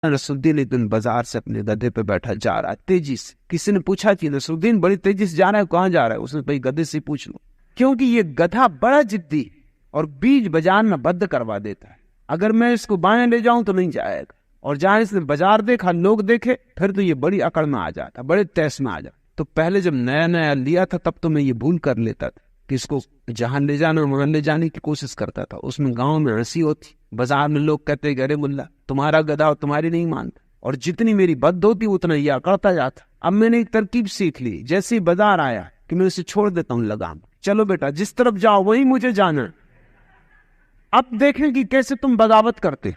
नसरुद्दीन एक दिन बाजार से अपने गधे पे बैठा जा रहा है तेजी से। किसी ने पूछा कि नसरुद्दीन बड़ी तेजी से जा रहा है, कहाँ जा रहा है? उसने भाई गधे से पूछ लो, क्योंकि ये गधा बड़ा जिद्दी और बीच बाजार में बंद करवा देता है। अगर मैं इसको बाएं ले जाऊं तो नहीं जाएगा, और जहां इसने बाजार देखा, लोग देखे, फिर तो ये बड़ी अकड़ में आ जाता, बड़े तैस में आ जाता। तो पहले जब नया नया लिया था तब तो मैं ये भूल कर लेता था कि इसको जहां ले जाना वहां ले जाने की कोशिश करता था। उसमें गांव में हंसी होती, बाजार में लोग कहते अरे मुल्ला तुम्हारा गधा और तुम्हारी नहीं मानता, और जितनी मेरी बद होती उतना ये अकड़ता जाता। अब मैंने एक तरकीब सीख ली, जैसे ही बाजार आया कि मैं उसे छोड़ देता हूँ लगाम, चलो बेटा जिस तरफ जाओ वही मुझे जाना। अब देखें कि कैसे तुम बगावत करते।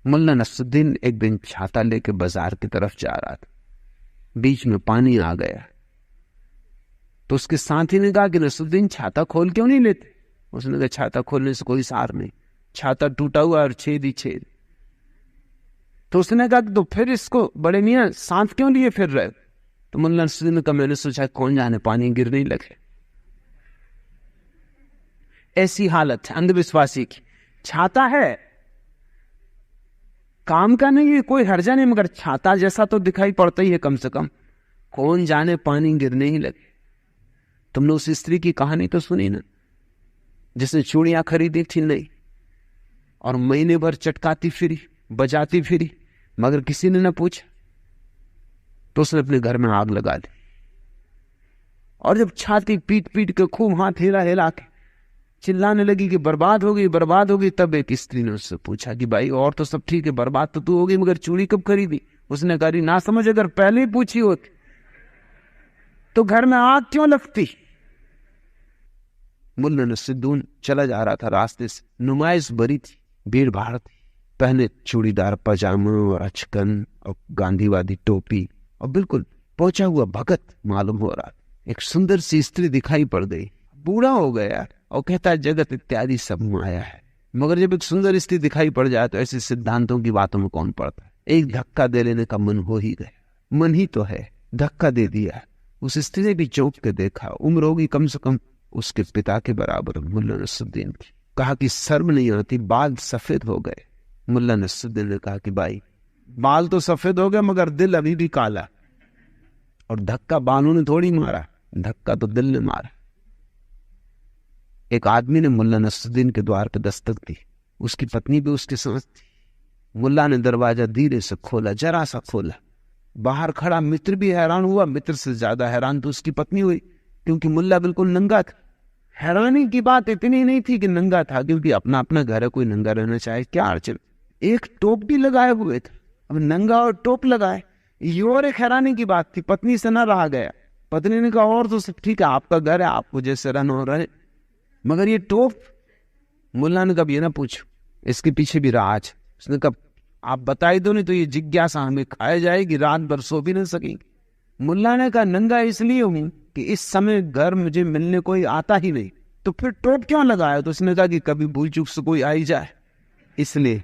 मुल्ला नसरुद्दीन एक दिन छाता लेके बाजार की तरफ जा रहा था, बीच में पानी आ गया। तो उसके साथी ने कहा कि नसरुद्दीन छाता खोल क्यों नहीं लेते? उसने कहा छाता खोलने से कोई सार नहीं, छाता टूटा हुआ और छेद ही छेद। तो उसने कहा तो फिर इसको बड़े मियां साथ क्यों लिए फिर रहे? तो मुल्ला नसरुद्दीन ने कहा मैंने सोचा कौन जाने पानी गिर नहीं लगे। ऐसी हालत है अंधविश्वासी की। छाता है, काम का नहीं है, कोई हर्जा नहीं, मगर छाता जैसा तो दिखाई पड़ता ही है कम से कम, कौन जाने पानी गिरने ही लगे। तुमने उस स्त्री की कहानी तो सुनी ना, जिसने चूड़ियां खरीदी थी नहीं, और महीने भर चटकाती फिरी, बजाती फिरी, मगर किसी ने ना पूछा। तो उसने अपने घर में आग लगा दी, और जब छाती पीट पीट के खूब हाथ हिला हिला के चिल्लाने लगी कि बर्बाद हो गई बर्बाद हो गई, तब एक स्त्री ने उससे पूछा कि भाई और तो सब ठीक है, बर्बाद तो तू हो गई, मगर चूड़ी कब खरीदी? उसने कहा ना समझ, अगर पहले ही पूछी होती तो घर में आग क्यों लगती। मुल्ला नसरुद्दीन चला जा रहा था, रास्ते से नुमाइश भरी थी, भीड़ भाड़ थी, पहने चूड़ीदार पजामा और अचकन और गांधीवादी टोपी, और बिल्कुल पहुंचा हुआ भगत मालूम हो रहा। एक सुंदर सी स्त्री दिखाई पड़ गई, बूढ़ा हो गया और कहता है जगत इत्यादि सब माया है। मगर जब एक सुंदर स्त्री दिखाई पड़ जाए तो ऐसे सिद्धांतों की बातों में कौन पड़ता है? एक धक्का दे लेने का मन हो ही गया, मन ही तो है, धक्का दे दिया। उस स्त्री ने भी चौंक के देखा, उम्र होगी कम से कम उसके पिता के बराबर मुल्ला नसरुद्दीन की। कहा कि शर्म नहीं आती, बाल सफेद हो गए। मुल्ला नसरुद्दीन ने कहा कि भाई बाल तो सफेद हो गए मगर दिल अभी भी काला, और धक्का बालों ने थोड़ी मारा, धक्का तो दिल ने मारा। एक आदमी ने मुल्ला नसरुद्दीन के द्वार पर दस्तक दी, उसकी पत्नी भी उसके साथ थी। मुल्ला ने दरवाजा धीरे से खोला, जरा सा खोला, बाहर खड़ा मित्र भी हैरान हुआ, मित्र से ज्यादा हैरान तो उसकी पत्नी हुई, क्योंकि मुल्ला बिल्कुल नंगा था। हैरानी की बात इतनी नहीं थी कि नंगा था, क्योंकि अपना अपना घर है, कोई नंगा रहना चाहे, क्या अड़चन। एक टोप भी लगाए हुए थे, अब नंगा और टोप लगाए, ये और एक हैरानी की बात थी। पत्नी से न रहा गया, पत्नी ने कहा और तो सब ठीक है, आपका घर है, आपको जैसे रहना हो रहे, मगर ये टोप। मुल्ला ने कहा ये ना पूछो, इसके पीछे भी राज। उसने कहा आप बताई दो, नहीं तो ये जिज्ञासा हमें खाए जाएगी, रात भर सो भी नहीं सकेंगे। मुल्ला ने कहा नंगा इसलिए हूं कि इस समय घर मुझे मिलने कोई आता ही नहीं। तो फिर टोप क्यों लगाया? तो उसने कहा कि कभी भूल चूक से कोई आ ही जाए, इसलिए।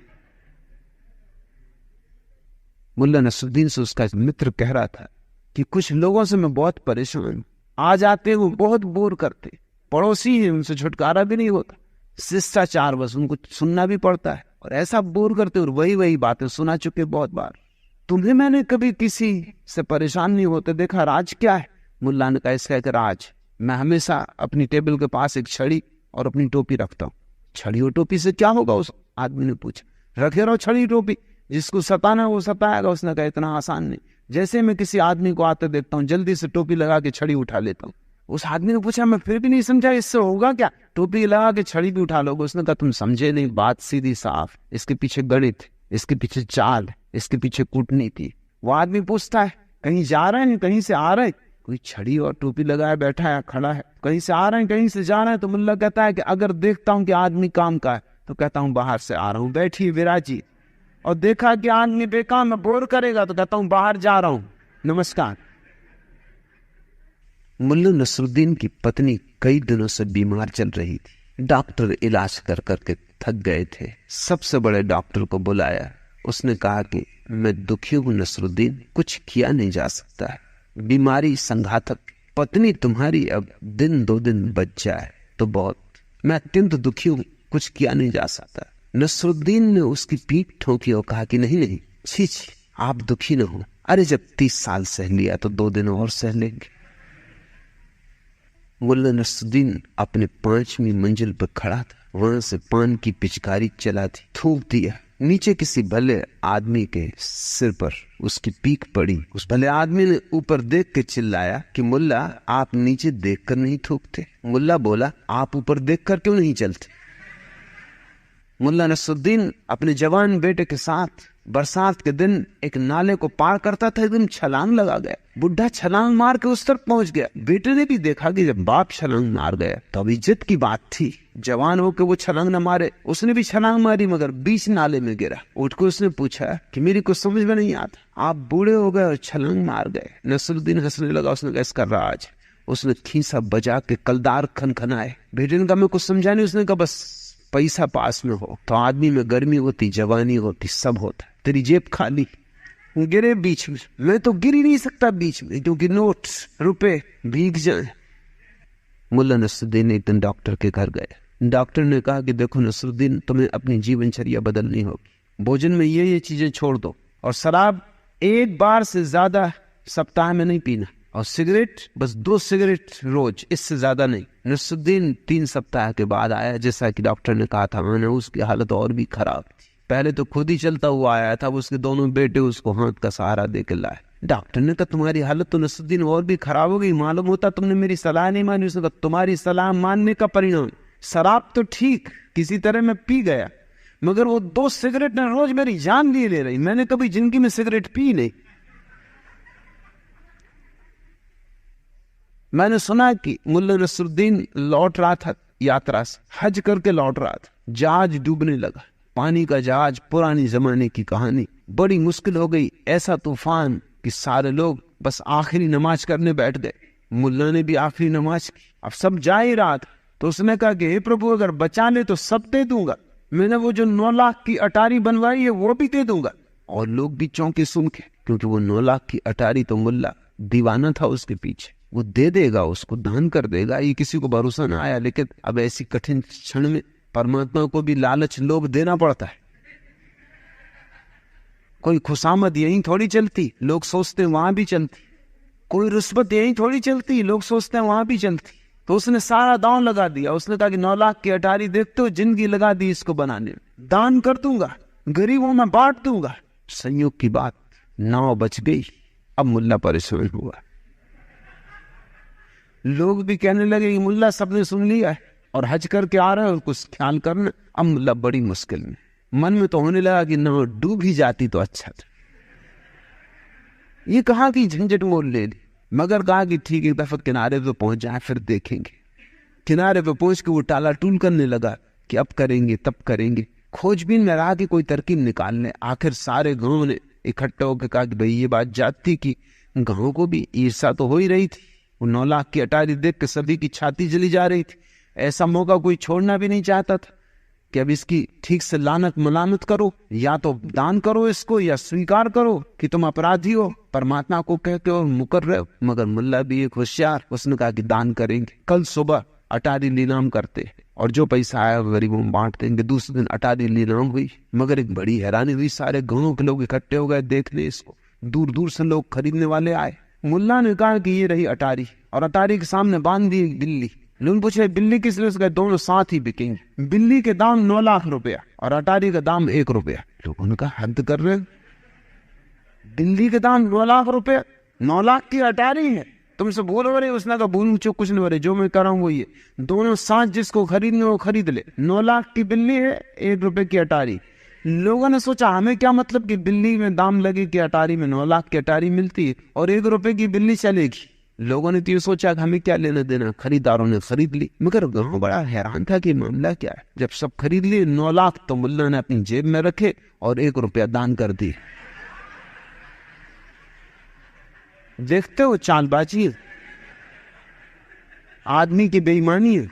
मुल्ला नसरुद्दीन से उसका मित्र कह रहा था कि कुछ लोगों से मैं बहुत परेशान हूं, आ जाते वो बहुत बोर करते, पड़ोसी है, उनसे छुटकारा भी नहीं होता, शिष्टाचार बस उनको सुनना भी पड़ता है, और ऐसा बोर करते और वही वही बातें सुना चुके बहुत बार। तुम्हें मैंने कभी किसी से परेशान नहीं होते देखा, राज क्या है? मुल्ला ने कहा इसका एक राज, मैं हमेशा अपनी टेबल के पास एक छड़ी और अपनी टोपी रखता हूँ। छड़ी और टोपी से क्या होगा? उस आदमी ने पूछा। रखे रहो छड़ी टोपी, जिसको सताना वो सताएगा। उसने कहा इतना आसान नहीं, जैसे मैं किसी आदमी को आते देखता हूँ जल्दी से टोपी लगा के छड़ी उठा लेता हूँ। उस आदमी ने पूछा मैं फिर भी नहीं समझा, इससे होगा क्या? टोपी लगा के छड़ी भी उठा लोगे? उसने कहा तुम समझे नहीं, बात सीधी साफ, इसके पीछे गणित, इसके पीछे चाल, इसके पीछे कूटनीति। वो आदमी पूछता है कहीं जा रहे हैं, कहीं से आ रहे हैं? कोई छड़ी और टोपी लगाया बैठा है, खड़ा है, कहीं से आ रहे हैं, कहीं से जा रहे हैं? तो मुल्ला कहता है कि अगर देखता हूं कि आदमी काम का है तो कहता हूं बाहर से आ रहा हूं, बैठी विराजी, और देखा कि आदमी बेकाम में बोर करेगा तो कहता हूं बाहर जा रहा हूं, नमस्कार। मुल्ला नसरुद्दीन की पत्नी कई दिनों से बीमार चल रही थी, डॉक्टर इलाज कर करके थक गए थे। सबसे बड़े डॉक्टर को बुलाया, उसने कहा कि मैं दुखी हूं नसरुद्दीन, कुछ किया नहीं जा सकता है, बीमारी संघातक, पत्नी तुम्हारी अब दिन दो दिन बच जाए तो बहुत, मैं अत्यंत दुखी हूं, कुछ किया नहीं जा सकता। नसरुद्दीन ने उसकी पीठ ठोकी और कहा कि नहीं नहीं, छी छी, आप दुखी न हो। अरे जब 30 साल सह लिया तो 2 दिन और सह लेंगे। मुल्ला नसरुद्दीन अपने 5वीं मंजिल पर खड़ा था। वहां से पान की पिचकारी चला थी, थूक दिया। नीचे किसी भले आदमी के सिर पर उसकी पीक पड़ी। उस भले आदमी ने ऊपर देख के चिल्लाया कि मुल्ला, आप नीचे देखकर नहीं थूकते। मुल्ला बोला, आप ऊपर देखकर क्यों नहीं चलते? मुल्ला नसरुद्दीन अपने जवान बेटे के साथ बरसात के दिन एक नाले को पार करता था, एकदम छलांग लगा गया। बुढ़ा छलांग मार के उस तरफ पहुंच गया। बेटे ने भी देखा कि जब बाप छलांग मार गया तो अब इज्जत की बात थी, जवान होकर वो छलांग न मारे। उसने भी छलांग मारी मगर बीच नाले में गिरा। उठ के उसने पूछा कि मेरी कुछ समझ में नहीं आता, आप बूढ़े हो गए और छलांग मार गए। नसरुद्दीन हंसने लगा। उसने कहा, इसका राज। उसने खीसा बजा के कलदार खनखनाए। बेटे ने कहा, मैं कुछ समझा नहीं। उसने कहा, बस पैसा पास में हो तो आदमी में गर्मी होती, जवानी होती, सब होता। तेरी जेब खाली, गिरे बीच में। मैं तो गिर ही नहीं सकता बीच में, क्योंकि नोट रुपए भीग जाए। मुल्ला नसरुद्दीन एक दिन डॉक्टर के घर गए। डॉक्टर ने कहा कि देखो नसरुद्दीन, तुम्हें अपनी जीवनचर्या बदलनी होगी। भोजन में ये चीजें छोड़ दो, और शराब 1 बार से ज्यादा सप्ताह में नहीं पीना, और सिगरेट बस 2 सिगरेट रोज, इससे ज्यादा नहीं। नसरुद्दीन 3 सप्ताह के बाद आया। जैसा कि डॉक्टर ने कहा था, मैंने उसकी हालत और भी खराब थी। पहले तो खुद ही चलता हुआ आया था, उसके दोनों बेटे उसको हाथ का सहारा देकर लाए। डॉक्टर ने कहा, तुम्हारी हालत तो नसरुद्दीन और भी खराब हो गई, मालूम होता तुमने मेरी सलाह नहीं मानी। उसने कहा, तुम्हारी सलाह मानने का परिणाम, शराब तो ठीक किसी तरह मैं पी गया, मगर वो 2 सिगरेट ने रोज मेरी जान ले रही। मैंने कभी जिंदगी में सिगरेट पी नहीं। मैंने सुना कि मुल्ला नसरुद्दीन लौट रहा था यात्रा से, हज करके लौट रहा था। जहाज डूबने लगा, पानी का जहाज, पुरानी जमाने की कहानी। बड़ी मुश्किल हो गई, ऐसा तूफान कि सारे लोग बस आखिरी नमाज करने बैठ गए। मुल्ला ने भी आखिरी नमाज की। अब सब जा ही रहा था तो उसने कहा कि हे प्रभु, अगर बचा ले तो सब दे दूंगा। मैंने वो जो 9 लाख की अटारी बनवाई है वो भी दे दूंगा। और लोग भी चौंके सुन के, क्योंकि वो 9 लाख की अटारी तो मुल्ला दीवाना था उसके पीछे। वो दे देगा, उसको दान कर देगा, ये किसी को भरोसा ना आया। लेकिन अब ऐसी कठिन क्षण में परमात्मा को भी लालच लोभ देना पड़ता है। कोई खुशामद यहीं थोड़ी चलती, लोग सोचते हैं वहां भी चलती। कोई रुस्बत यहीं थोड़ी चलती, लोग सोचते हैं वहां भी चलती। तो उसने सारा दांव लगा दिया। उसने कहा कि 9 लाख की अटारी देखते हो, जिंदगी लगा दी इसको बनाने में, दान कर दूंगा, गरीबों में बांट दूंगा। संयोग की बात, नाव बच गई। अब मुल्ला परेशान हुआ। लोग भी कहने लगे कि मुल्ला, सबने सुन लिया है और हज करके आ रहे हैं और कुछ ख्याल करना। अब मुल्ला बड़ी मुश्किल में। मन में तो होने लगा कि नाव डूब ही जाती तो अच्छा था। ये कहा कि झंझट मोल ले ली, मगर कहा कि ठीक, एक दफा किनारे पे पहुंच जाए फिर देखेंगे। किनारे पे पहुंच के वो टाला टूल करने लगा कि अब करेंगे तब करेंगे। खोजबीन में रहा कि कोई तरकीब निकाल ले। आखिर सारे गांव ने इकट्ठा होकर कहा कि भाई ये बात जाती कि गांव को भी ईर्षा तो हो ही रही थी। वो 9 लाख की अटारी देख के सभी की छाती जली जा रही थी। ऐसा मौका कोई छोड़ना भी नहीं चाहता था कि अब इसकी ठीक से लानत मलामत करो, या तो दान करो इसको, या स्वीकार करो कि तुम अपराधी हो, परमात्मा को कह के और मुकर रहे हो। मगर मुल्ला भी एक होशियार, उसने कहा कि दान करेंगे। कल सुबह अटारी नीलाम करते और जो पैसा आया गरीबों में बांट देंगे। दूसरे दिन अटारी नीलाम हुई, मगर एक बड़ी हैरानी हुई। सारे गांव के लोग इकट्ठे हो गए देखने इसको। दूर दूर से लोग खरीदने वाले आए। मुल्ला ने कहा कि ये रही अटारी, और अटारी के सामने बांध दी बिल्ली। लोग पूछे बिल्ली किस लिए? उसका दोनों साथ ही बिकेंगे। बिल्ली के दाम 9 लाख रुपया और अटारी का दाम 1 रुपया। लोगों ने कहा हद कर रहे, बिल्ली के दाम 9 लाख रुपया, 9 लाख की अटारी है, तुमसे बोल रहे? उसने कहा बोलूं चो कुछ नहीं हो रहे, जो मैं कर रहा हूं वो ये, दोनों साथ जिसको खरीदने वो खरीद ले। 9 लाख की बिल्ली है, 1 रुपए की अटारी। लोगों ने सोचा हमें क्या मतलब कि बिल्ली में दाम लगे कि अटारी में 9 लाख की अटारी मिलती है और 1 रुपए की बिल्ली चलेगी। लोगों ने तो ये सोचा कि हमें क्या लेना देना, खरीदारों ने खरीद ली। मगर गांव बड़ा हैरान था कि मामला क्या है। जब सब खरीद लिए 9 लाख तो मुल्ला ने अपनी जेब में रखे और 1 रुपया दान कर दी। देखते हो चालबाजी, आदमी की बेईमानी है।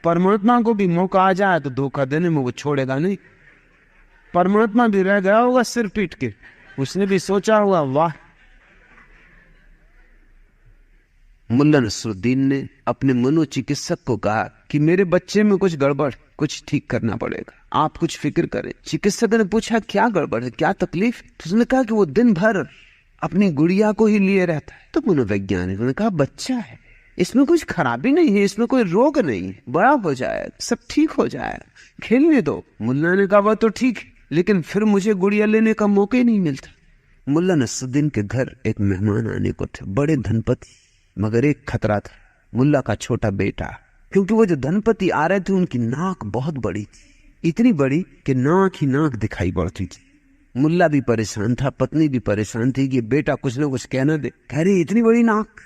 परमात्मा को भी मौका आ जाए तो धोखा देने में वो छोड़ेगा नहीं। परमात्मा भी रह गया होगा सिर पीट के, उसने भी सोचा हुआ वाह मुल्ला नसरुद्दीन ने अपने मनोचिकित्सक को कहा कि मेरे बच्चे में कुछ गड़बड़, कुछ ठीक करना पड़ेगा, आप कुछ फिक्र करें। चिकित्सक ने पूछा क्या गड़बड़ है, क्या तकलीफ? तो उसने कहा कि वो दिन भर अपनी गुड़िया को ही लिए रहता है। तो मनोवैज्ञानिक ने कहा बच्चा है, इसमें कुछ खराबी नहीं है, इसमें कोई रोग नहीं है, बड़ा हो जाएगा, सब ठीक हो जाएगा, खेलने दो। मुल्ला ने कहा वह तो ठीक है, लेकिन फिर मुझे गुड़िया लेने का मौका ही नहीं मिलता। मुल्ला नसरुद्दीन के घर एक मेहमान आने को थे, बड़े धनपति, मगर एक खतरा था, मुल्ला का छोटा बेटा। क्योंकि वो जो धनपति आ रहे थे उनकी नाक बहुत बड़ी थी, इतनी बड़ी कि नाक ही नाक दिखाई पड़ती थी। मुल्ला भी परेशान था, पत्नी भी परेशान थी कि बेटा कुछ ना कुछ कहना दे। कह रही इतनी बड़ी नाक,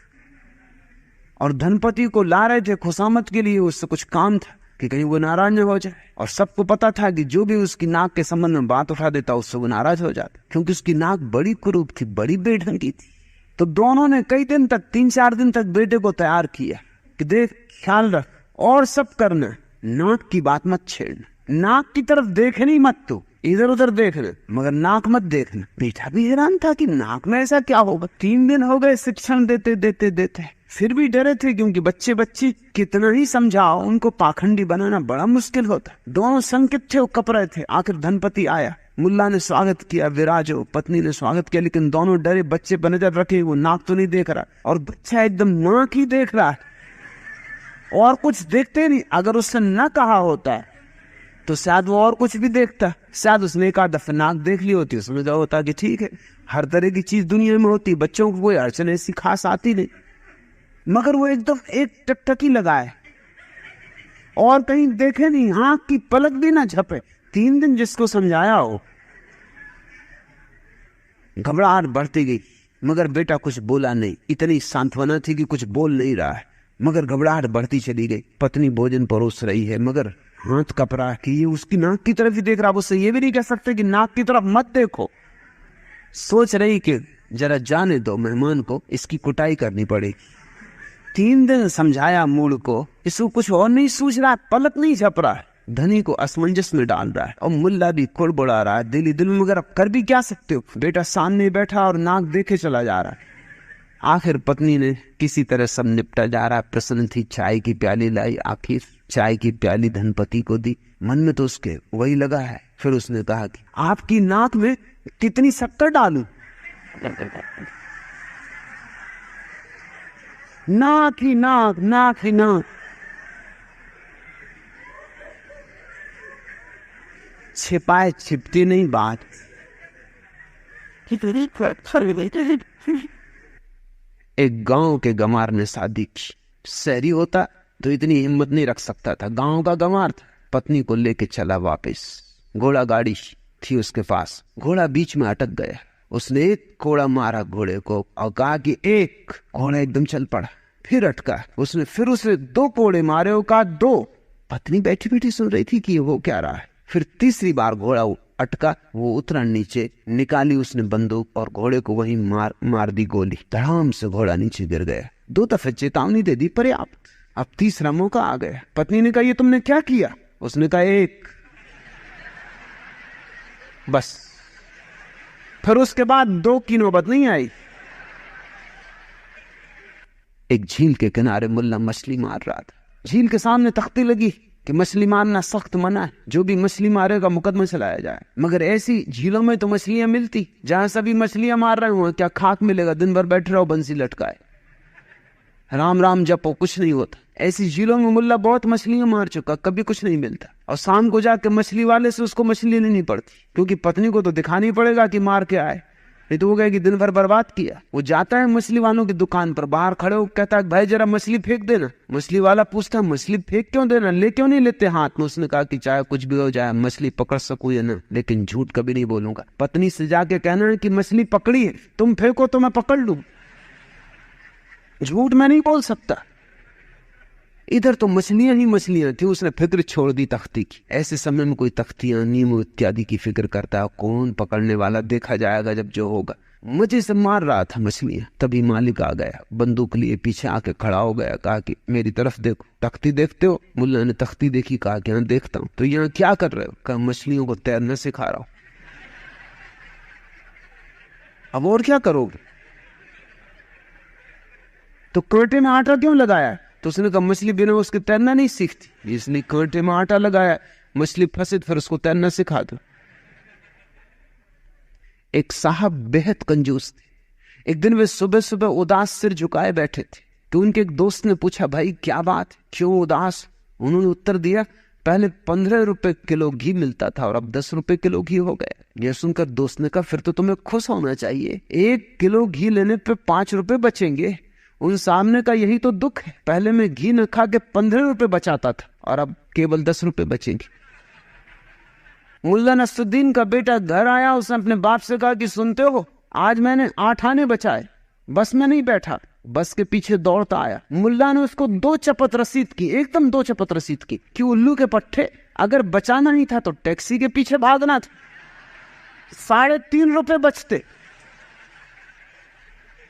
और धनपति को ला रहे थे खुशामत के लिए, उससे कुछ काम था कि कहीं वो नाराज न हो जाए। और सबको पता था कि जो भी उसकी नाक के संबंध में बात उठा देता उससे वो नाराज हो जाता, क्योंकि उसकी नाक बड़ी कुरूप थी, बड़ी बेढंगी थी। तो दोनों ने कई दिन तक, 3-4 दिन तक बेटे को तैयार किया कि देख, ख्याल रख और सब करना, नाक की बात मत छेड़ना, नाक की तरफ देखनी मत, तू इधर उधर देखना मगर नाक मत देखना। बेटा भी हैरान था कि नाक में ऐसा क्या होगा। 3 दिन हो गए शिक्षण देते देते देते, फिर भी डरे थे, क्योंकि बच्चे कितना ही समझाओ, उनको पाखंडी बनाना बड़ा मुश्किल होता। दोनों संकित थे, वो कप रहे थे। आखिर धनपति आया, मुल्ला ने स्वागत किया, विराजो, पत्नी ने स्वागत किया, लेकिन दोनों डरे, बच्चे पर नजर रखे, वो नाक तो नहीं देख रहा, और बच्चा एकदम नाक ही देख रहा है और कुछ देखते नहीं। अगर उससे न कहा होता है तो शायद वो और कुछ भी देखता, शायद उसने एक आध दफा नाक देख ली होती, उसमें जो होता कि ठीक है, हर तरह की चीज दुनिया में होती, बच्चों को कोई अड़चन ऐसी खास आती नहीं। मगर वो एकदम एक टकटकी लगाए और कहीं देखे नहीं, आंख की पलक भी ना झपे। 3 दिन जिसको समझाया हो, घबराहट बढ़ती गई, मगर बेटा कुछ बोला नहीं। इतनी सांत्वना थी कि कुछ बोल नहीं रहा है, मगर घबराहट बढ़ती चली गई। पत्नी भोजन परोस रही है, मगर हाथ कप रहा है कि ये उसकी नाक की तरफ ही देख रहा। उससे ये भी नहीं कह सकते कि नाक की तरफ मत देखो। सोच रही कि जरा जाने दो मेहमान को, इसकी कुटाई करनी पड़ेगी। 3 दिन समझाया मूड को, इसको कुछ और नहीं सूझ रहा, पलक नहीं झप रहा है, धनी को असमंजस में डाल रहा है, और मुल्ला भी कुड़बुड़ा रहा है दिल ही दिल में। मगर अब कर भी क्या सकते हो, बेटा सामने बैठा और नाक देखे चला जा रहा है। आखिर पत्नी ने किसी तरह सब निपटा जा रहा, प्रसन्न थी, चाय की प्याली लाई, आखिर चाय की प्याली धनपति को दी। मन में तो उसके वही लगा है। फिर उसने कहा कि आपकी नाक में कितनी शक्कर डालूं? नाक ही नाक, नाक ही नाक। छिपाए छिपती नहीं बात। एक गांव के गंवार ने शादी की। शहरी होता तो इतनी हिम्मत नहीं रख सकता था, गांव का गंवार था। पत्नी को लेके चला वापस। घोड़ा गाड़ी थी उसके पास, घोड़ा बीच में अटक गया। उसने एक कोड़ा मारा घोड़े को और कहा कि एक। घोड़ा एकदम चल पड़ा, फिर अटका। उसने फिर उसे 2 कोड़े मारे और कहा 2। पत्नी बैठी बैठी सुन रही थी कि वो क्या रहा है। फिर तीसरी बार घोड़ा अटका, वो उतरा नीचे, निकाली उसने बंदूक और घोड़े को वहीं मार दी गोली। धड़ाम से घोड़ा नीचे गिर गया। 2 दफे चेतावनी दे दी, पर्याप्त। अब तीसरा मौका आ गया। पत्नी ने कहा ये तुमने क्या किया? उसने कहा 1। बस फिर उसके बाद 2 की नौबत नहीं आई। एक झील के किनारे मुल्ला मछली मार रहा था। झील के सामने तख्ती लगी कि मछली मारना सख्त मना है, जो भी मछली मारेगा मुकदमा चलाया जाए। मगर ऐसी झीलों में तो मछलियां मिलती जहां सभी मछलियां मार रहे हो, क्या खाक मिलेगा? दिन भर बैठे रहो बंसी लटकाए, राम राम जपो, कुछ नहीं होता। ऐसी झीलों में मुल्ला बहुत मछलियां मार चुका, कभी कुछ नहीं मिलता। और शाम को जाके मछली वाले से उसको मछली लेनी पड़ती, क्योंकि पत्नी को तो दिखाना ही पड़ेगा कि मार के आए, नहीं तो वो कहेगी दिन भर बर्बाद किया। वो जाता है मछली वालों की दुकान पर, बाहर खड़े हो कहता है भाई जरा मछली फेंक देना। मछली वाला पूछता है मछली फेंक क्यों देना, ले क्यों नहीं लेते हाथ में? उसने कहा कि चाहे कुछ भी हो जाए मछली पकड़ सकूं या ना, लेकिन झूठ कभी नहीं बोलूंगा। पत्नी से जाके कहना है कि मछली पकड़ी है, तुम फेंको तो मैं पकड़ लूं, झूठ मैं नहीं बोल सकता। इधर तो मछलियां ही मछलियां थी। उसने फिक्र छोड़ दी तख्ती की। ऐसे समय में कोई तख्तियां, नींबू इत्यादि की फिक्र करता है, कौन पकड़ने वाला, देखा जाएगा जब जो होगा। मजे से मार रहा था मछलियां। तभी मालिक आ गया, बंदूक लिए पीछे आके खड़ा हो गया, कहा कि मेरी तरफ देखो। तख्ती देखते हो? मुल्ला ने तख्ती देखी, कहा कि हाँ देखता हूं। तो यहाँ क्या कर रहे हो? कहा मछलियों को तैरना सिखा रहा हूं। अब और क्या करोगे? तो कांटे में आटा क्यों लगाया? तो उसने कहा मछली बिना उसके तैरना नहीं सीखती, इसलिए कांटे में आटा लगाया। मछली फंसे फिर उसको तैरना सिखा दो। एक साहब बेहद कंजूस थे। एक दिन वे सुबह सुबह उदास सिर झुकाए बैठे थे तो उनके एक दोस्त ने पूछा, भाई क्या बात, क्यों उदास? उन्होंने उत्तर दिया, पहले 15 रुपए किलो घी मिलता था और अब 10 रुपए किलो घी हो गया। यह सुनकर दोस्त ने कहा, फिर तो तुम्हें खुश होना चाहिए, 1 किलो घी लेने पे 5 रुपए बचेंगे। उन सामने का यही तो दुख है, पहले मैं घी न खा के 15 रुपए बचाता था और अब केवल 10 रुपए बचेंगे। मुल्ला नसरुद्दीन का बेटा घर आया, उसने अपने बाप से कहा कि सुनते हो, आज मैंने 8 आने बचाए, बस में नहीं बैठा, बस के पीछे दौड़ता आया। मुल्ला ने उसको 2 चपत रसीद की, एकदम 2 चपत रसीद की कि उल्लू के पट्टे, अगर बचाना नहीं था तो टैक्सी के पीछे भागना था, 3.5 रुपए बचते,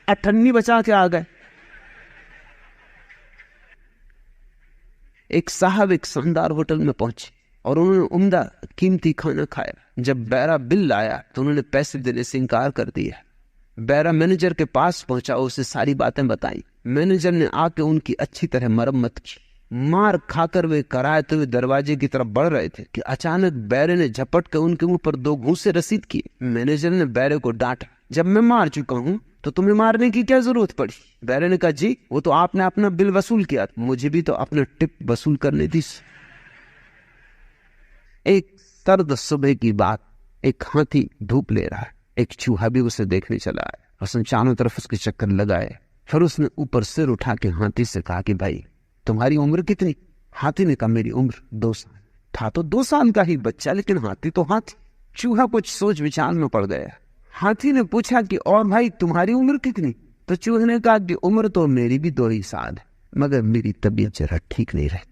98 बचा के आ गए। एक साहब एक शानदार होटल में पहुंचे और उन्होंने उम्दा कीमती खाना खाया। जब बैरा बिल लाया तो उन्होंने पैसे देने से इनकार कर दिया। बैरा मैनेजर के पास पहुंचा, उसे सारी बातें बताई। मैनेजर ने आके उनकी अच्छी तरह मरम्मत की। मार खाकर वे कराहते हुए दरवाजे की तरफ बढ़ रहे थे कि अचानक बैरे ने झपट कर उनके मुंह पर 2 घूंसे रसीद किए। मैनेजर ने बैरे को डांटा, जब मैं मार चुका हूं तो तुम्हें मारने की क्या जरूरत पड़ी? बैरे ने कहा, जी वो तो आपने अपना बिल वसूल किया, मुझे भी तो अपना टिप वसूल करने दी। एक सर्द सुबह की बात, एक हाथी धूप ले रहा है, एक चूहा भी उसे देखने चला है। उसने चारों तरफ उसके चक्कर लगाए। फिर उसने ऊपर सिर उठा के हाथी से कहा कि भाई तुम्हारी उम्र कितनी? हाथी ने कहा, मेरी उम्र 2 साल। था तो 2 साल का ही बच्चा, लेकिन हाथी तो हाथी। चूहा कुछ सोच विचार में पड़ गया। हाथी ने पूछा कि और भाई तुम्हारी उम्र कितनी? तो चूहे ने कहा कि उम्र तो मेरी भी 2 ही साल है, मगर मेरी तबीयत जरा ठीक नहीं रहती।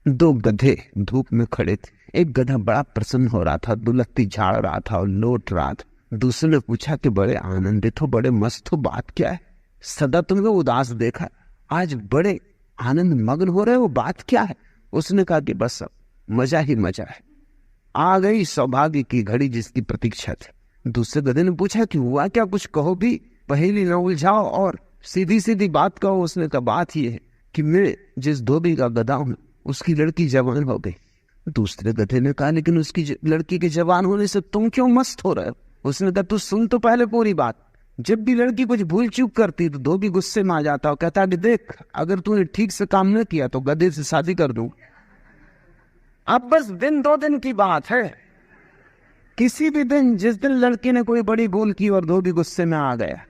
2 गधे धूप में खड़े थे। एक गधा बड़ा प्रसन्न हो रहा था, दुलत्ती झाड़ रहा था और लौट रहा था। दूसरे ने पूछा कि बड़े आनंदित हो, बड़े मस्त हो, बात क्या है? सदा तुमने उदास देखा, आज बड़े आनंद मग्न हो रहे हो, बात क्या है? उसने कहा कि बस अब मजा ही मजा है, आ गई सौभाग्य की घड़ी जिसकी प्रतीक्षा थी। दूसरे गधे ने पूछा कि हुआ क्या, कुछ कहो भी, पहेली न उलझाओ और सीधी सीधी बात कहो। उसने कहा, बात यह है कि मैं जिस धोबी का गधा हूं उसकी लड़की जवान हो गई। दूसरे गधे ने कहा, लेकिन उसकी लड़की के जवान होने से तुम क्यों मस्त हो रहे हो? उसने कहा, तू सुन तो पहले पूरी बात। जब भी लड़की कुछ भूल चूक करती तो धोबी गुस्से में आ जाता और कहता कि देख, अगर तूने ठीक से काम न किया तो गधे से शादी कर दूं। अब बस 1-2 दिन की बात है, किसी भी दिन जिस दिन लड़की ने कोई बड़ी भूल की और धोबी गुस्से में आ गया,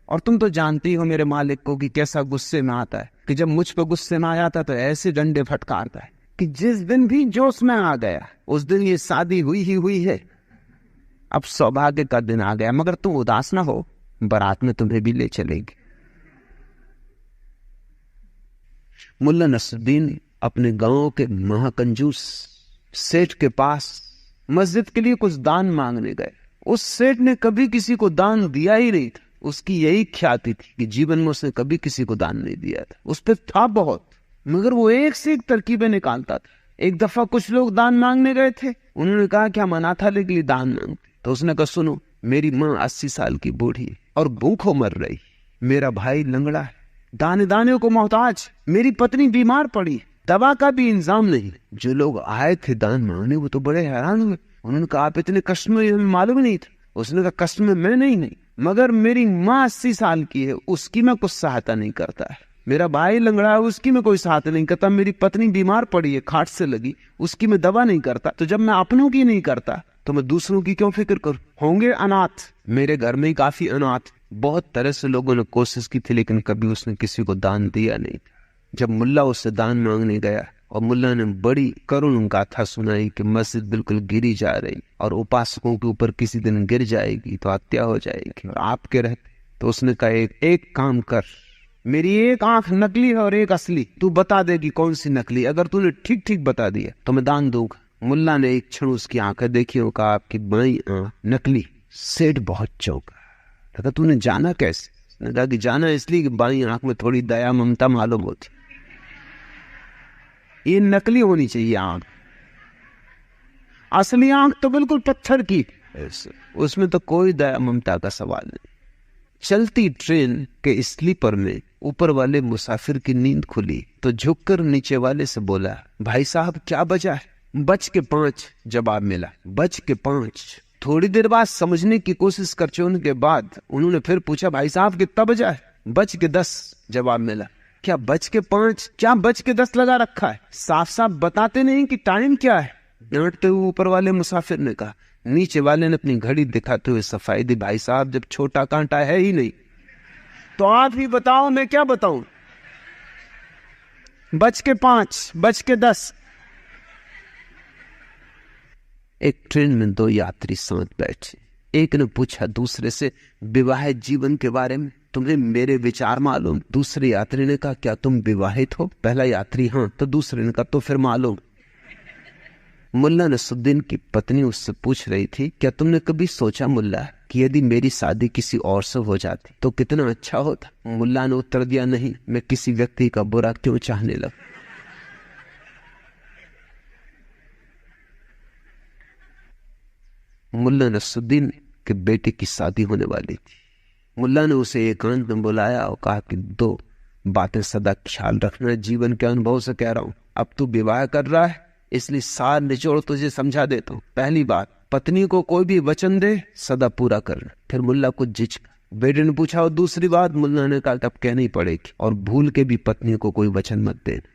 और तुम तो जानती हो मेरे मालिक को कि कैसा गुस्से में आता है, कि जब मुझ पर गुस्से में आ जाता तो ऐसे डंडे फटकारता है कि जिस दिन भी जोश में आ गया उस दिन ये शादी हुई ही हुई है। अब सौभाग्य का दिन आ गया, मगर तुम उदास ना हो, बारात में तुम्हें भी ले चलेंगे। मुल्ला नसरुद्दीन अपने गांव के महाकंजूस सेठ के पास मस्जिद के लिए कुछ दान मांगने गए। उस सेठ ने कभी किसी को दान दिया ही नहीं था। उसकी यही ख्याति थी कि जीवन में उसने कभी किसी को दान नहीं दिया था। उस पर था बहुत, मगर वो एक से एक तरकीबें निकालता था। एक दफा कुछ लोग दान मांगने गए थे, उन्होंने कहा कि हम अनाथालय के लिए दान मांगते। तो उसने कहा, सुनो, मेरी माँ 80 साल की बूढ़ी है और भूखों मर रही, मेरा भाई लंगड़ा है, दाने दाने को मोहताज, मेरी पत्नी बीमार पड़ी, दवा का भी इंतजाम नहीं। जो लोग आए थे दान मांगने वो तो बड़े हैरान हुए। उन्होंने कहा, आप इतने कष्ट में, हमें मालूम नहीं था। उसने कहा, कष्ट में मैं नहीं, मगर मेरी माँ 80 साल की है, उसकी मैं कुछ सहायता नहीं करता है। मेरा भाई लंगड़ा है, उसकी मैं कोई सहायता नहीं करता। मेरी पत्नी बीमार पड़ी है, खाट से लगी, उसकी मैं दवा नहीं करता। तो जब मैं अपनों की नहीं करता तो मैं दूसरों की क्यों फिक्र करूं? होंगे अनाथ, मेरे घर में ही काफी अनाथ। बहुत तरह से लोगों ने कोशिश की थी, लेकिन कभी उसने किसी को दान दिया नहीं। जब मुल्ला उससे दान मांगने गया और मुल्ला ने बड़ी करुण गाथा सुनाई कि मस्जिद बिल्कुल गिरी जा रही और उपासकों के ऊपर किसी दिन गिर जाएगी तो हत्या हो जाएगी और आपके रहते। तो उसने कहा, एक काम कर, मेरी एक आंख नकली है और एक असली, तू बता देगी कौन सी नकली। अगर तूने ठीक ठीक बता दिया तो मैं दान दूंगा। मुल्ला ने एक क्षण उसकी आंखें देखी और कहा, आपकी बाईं आंख नकली। सेठ बहुत चौंका, लगा तूने जाना कैसे? उसने कहा कि जाना इसलिए कि बाईं आंख में थोड़ी दया ममता मालूम होती, ये नकली होनी चाहिए आंख, असली आंख तो बिल्कुल पत्थर की, उसमें तो कोई दया ममता का सवाल नहीं। चलती ट्रेन के स्लीपर में ऊपर वाले मुसाफिर की नींद खुली तो झुककर नीचे वाले से बोला, भाई साहब क्या बचा है? 5:05 जवाब मिला। 5:05। थोड़ी देर बाद समझने की कोशिश करने के बाद उन्होंने फिर पूछा, भाई साहब कितना बजा है? 5:10 जवाब मिला। क्या 5:05? क्या 5:10 लगा रखा है? साफ साफ बताते नहीं कि टाइम क्या है? डांटते हुए ऊपर वाले मुसाफिर ने कहा। नीचे वाले ने अपनी घड़ी दिखाते हुए सफाई दी, भाई साहब जब छोटा कांटा है ही नहीं तो आप ही बताओ, मैं क्या बताऊं? 5:05, 5:10। एक ट्रेन में 2 यात्री साथ बैठे। एक ने पूछा दूसरे से विवाहित जीवन के बारे में, तुम्हें मेरे विचार मालूम? दूसरे यात्री ने कहा, क्या तुम विवाहित हो? पहला यात्री, हाँ। तो दूसरे ने कहा, तो फिर मालूम। मुल्ला नसरुद्दीन की पत्नी उससे पूछ रही थी, क्या तुमने कभी सोचा मुल्ला कि यदि मेरी शादी किसी और से हो जाती तो कितना अच्छा होता? मुल्ला ने उत्तर दिया, नहीं, मैं किसी व्यक्ति का बुरा क्यों चाहने लगा। मुल्ला नसरुद्दीन के बेटे की शादी होने वाली थी। मुल्ला ने उसे एकांत में बुलाया और कहा कि 2 बातें सदा ख्याल रखना, जीवन के अनुभव से कह रहा हूं। अब तू विवाह कर रहा है इसलिए सार निचोड़ तुझे समझा देता हूं। पहली बात, पत्नी को कोई भी वचन दे सदा पूरा करना। फिर मुल्ला को झिझका। बेटे ने पूछा, और दूसरी बात? मुल्ला ने कहा, तब कहनी पड़ेगी, और भूल के भी पत्नी को कोई वचन मत देना।